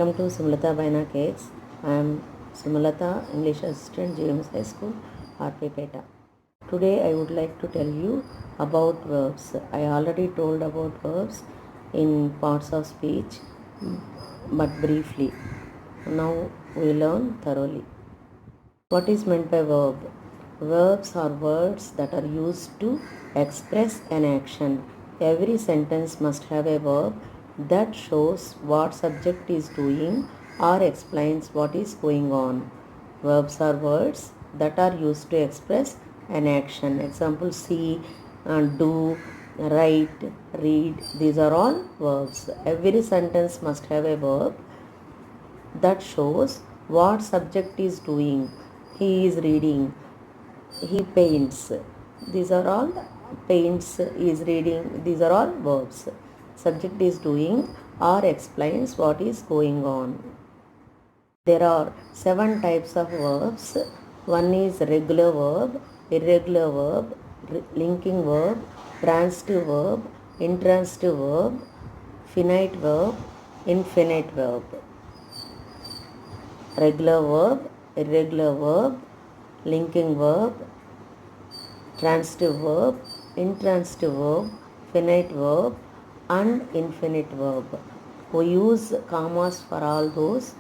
Welcome to Sumlata Baina Cakes. I am Sumlata, English Assistant, GMS High School, Arpepeta. Today I would like to tell you about verbs. I already told about verbs in parts of speech, but briefly. Now we learn thoroughly. What is meant by verb? Verbs are words that are used to express an action. Every sentence must have a verb that shows what subject is doing or explains what is going on. Verbs are words that are used to express an action. Example, see, do, write, read. These are all verbs. Every sentence must have a verb that shows what subject is doing. He is reading. He paints. These are all paints, is reading. These are all verbs. Subject is doing or explains what is going on. There are 7 types of verbs. One is regular verb, irregular verb, linking verb, transitive verb, intransitive verb, finite verb, infinite verb. Regular verb, irregular verb, linking verb, transitive verb, intransitive verb, finite verb, and infinite verb. We use commas for all those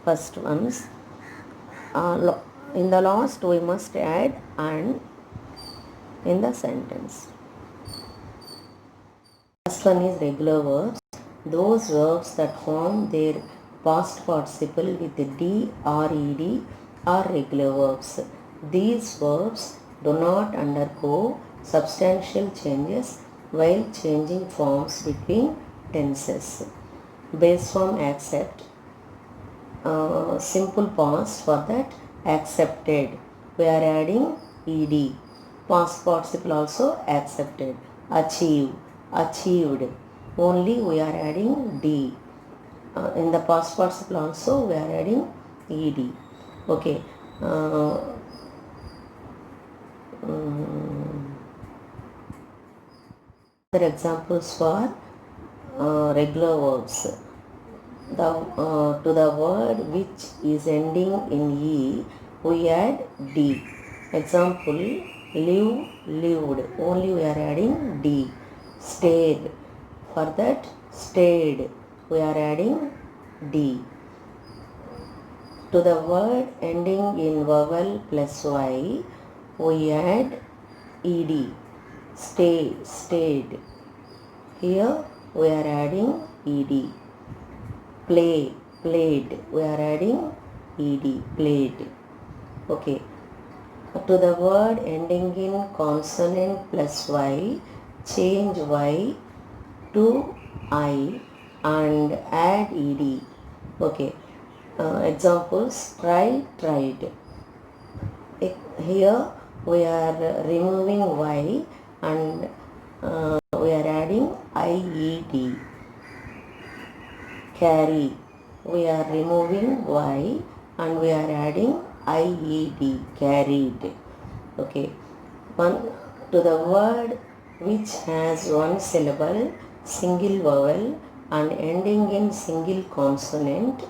first ones. In the last we must add and in the sentence. First one is regular verbs. Those verbs that form their past participle with D or ED are regular verbs. These verbs do not undergo substantial changes while changing forms between tenses. Base form accept, simple past for that accepted. We are adding ED. Past participle also accepted. Achieve, achieved. Only we are adding D. In the past participle also we are adding ED. Okay. Other examples for regular verbs. To the word which is ending in E, we add D. Example, live, lived. Only we are adding D. Stayed. For that, stayed. We are adding D. To the word ending in vowel plus Y, we add ED. Stay, stayed. Here we are adding ED. Play, played. We are adding ED, played. Okay. To the word ending in consonant plus Y, change Y to I and add ED. Okay. Examples, try, tried. Here we are removing Y and we are adding IED. Carry, we are removing Y and we are adding IED, carried. Okay. To the word which has one syllable, single vowel and ending in single consonant,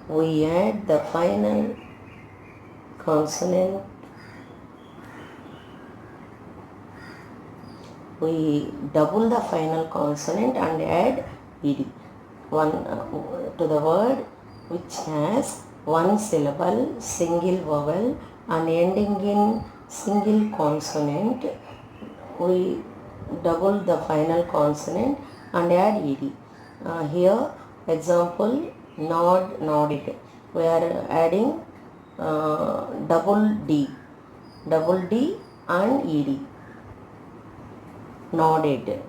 we add the final consonant. We double the final consonant and add ED. To the word which has one syllable, single vowel and ending in single consonant, we double the final consonant and add ED. Here example, nod, nodded. We are adding double D and ED. Nodded.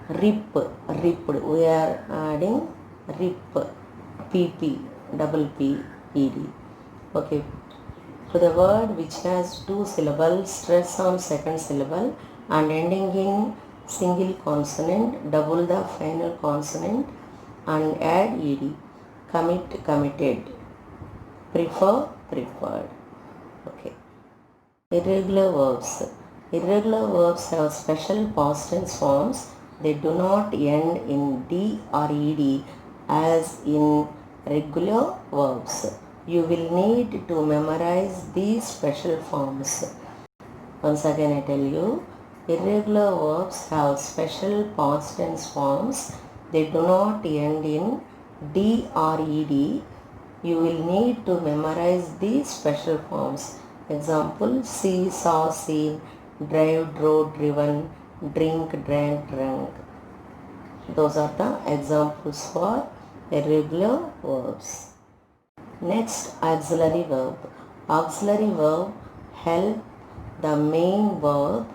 Rip, ripped. We are adding rip, PP, double P, ED. Okay. To the word which has 2 syllables, stress on second syllable and ending in single consonant, double the final consonant and add ED. Commit, committed. Prefer, preferred. Okay. Irregular verbs. Irregular verbs have special past tense forms. They do not end in D or ED as in regular verbs. You will need to memorize these special forms. Once again I tell you, irregular verbs have special past tense forms. They do not end in D or ED. You will need to memorize these special forms. Example, see, saw, seen, drive, drove, driven, drink, drank, drunk. Those are the examples for irregular verbs. Next, auxiliary verb. Auxiliary verb help the main verb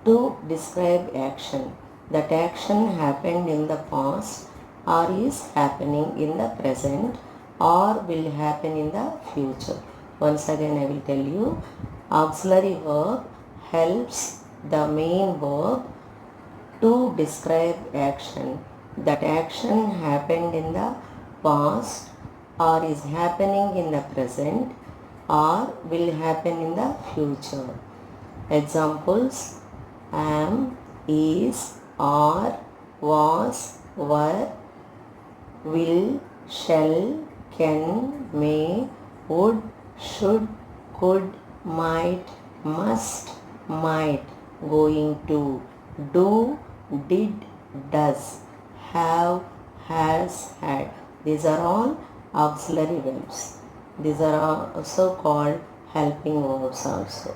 to describe action. That action happened in the past or is happening in the present or will happen in the future. Once again I will tell you, auxiliary verb helps the main verb to describe action. That action happened in the past or is happening in the present or will happen in the future. Examples: am, is, are, was, were, will, shall, can, may, would, should, could, might, must, might, going to, do, did, does, have, has, had. These are all auxiliary verbs. These are also called helping verbs also.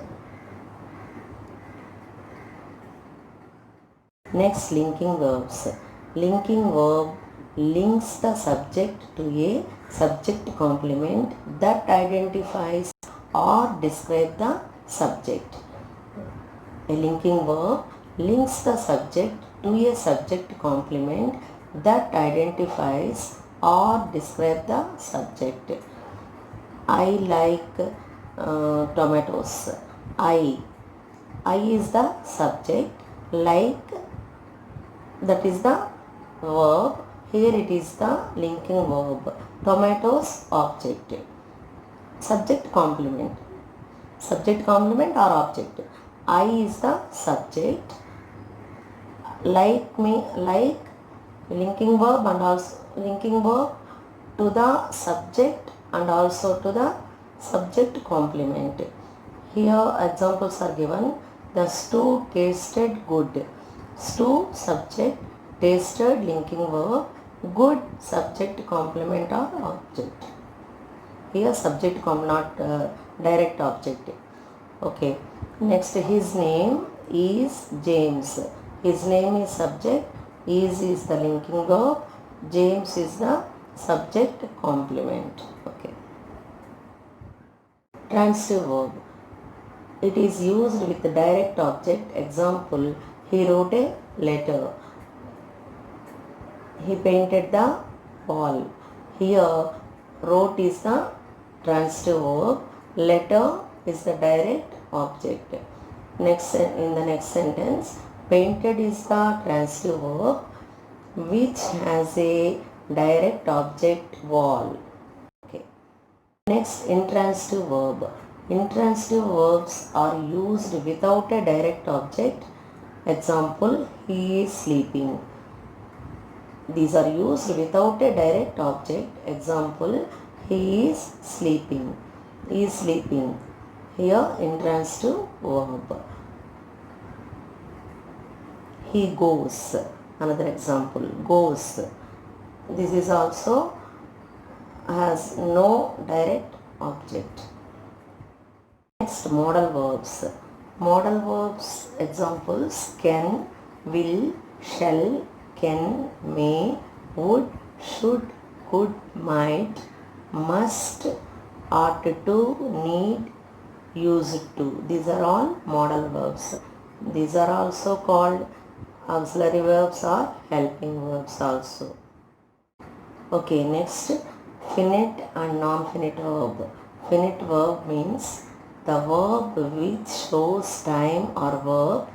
Next, linking verbs. Linking verb links the subject to a subject complement that identifies or describes the subject. A linking verb links the subject to a subject complement that identifies or describes the subject. I like tomatoes. I is the subject, like that is the verb. Here it is the linking verb. Tomatoes, object. Subject complement. Subject complement or object. I is the subject. Like me, like linking verb and also linking verb to the subject and also to the subject complement. Here examples are given. The stew tasted good. Stew subject, tasted linking verb, good subject complement or object. Here subject not direct object. Okay. Next, his name is James. His name is subject, is the linking verb, James is the subject complement. Okay. Transitive verb. It is used with the direct object. Example, he wrote a letter. He painted the wall. Here, wrote is the transitive verb. Letter is the direct object. Next, in the next sentence, painted is the transitive verb which has a direct object, wall. Okay. Next, intransitive verb. Intransitive verbs are used without a direct object. Example, he is sleeping. These are used without a direct object. Example, he is sleeping. He is sleeping. Here, intransitive verb. He goes. Another example, goes. This is also has no direct object. Next, modal verbs. Modal verbs examples: can, will, shall, can, may, would, should, could, might, must, ought to, need, used to. These are all modal verbs. These are also called auxiliary verbs or helping verbs also. Okay, next, finite and non-finite verb. Finite verb means the verb which shows time or verb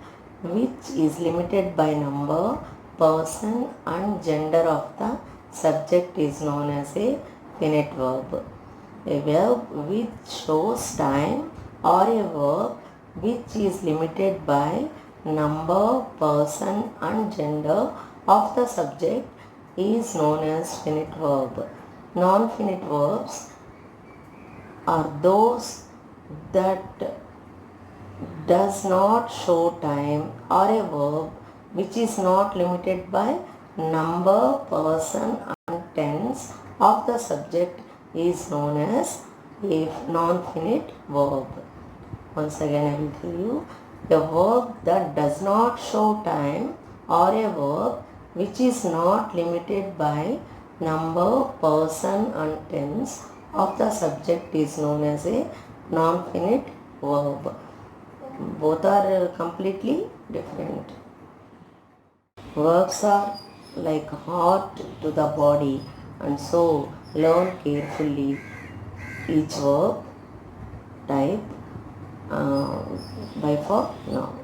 which is limited by number, person and gender of the subject is known as a finite verb. A verb which shows time or a verb which is limited by number, person and gender of the subject is known as finite verb. Non-finite verbs are those that does not show time, or a verb which is not limited by number, person and tense of the subject is known as a non-finite verb. Once again I will tell you, a verb that does not show time or a verb which is not limited by number, person and tense of the subject is known as a non-finite verb. Both are completely different. Verbs are like heart to the body, and so learn carefully each verb type by for now.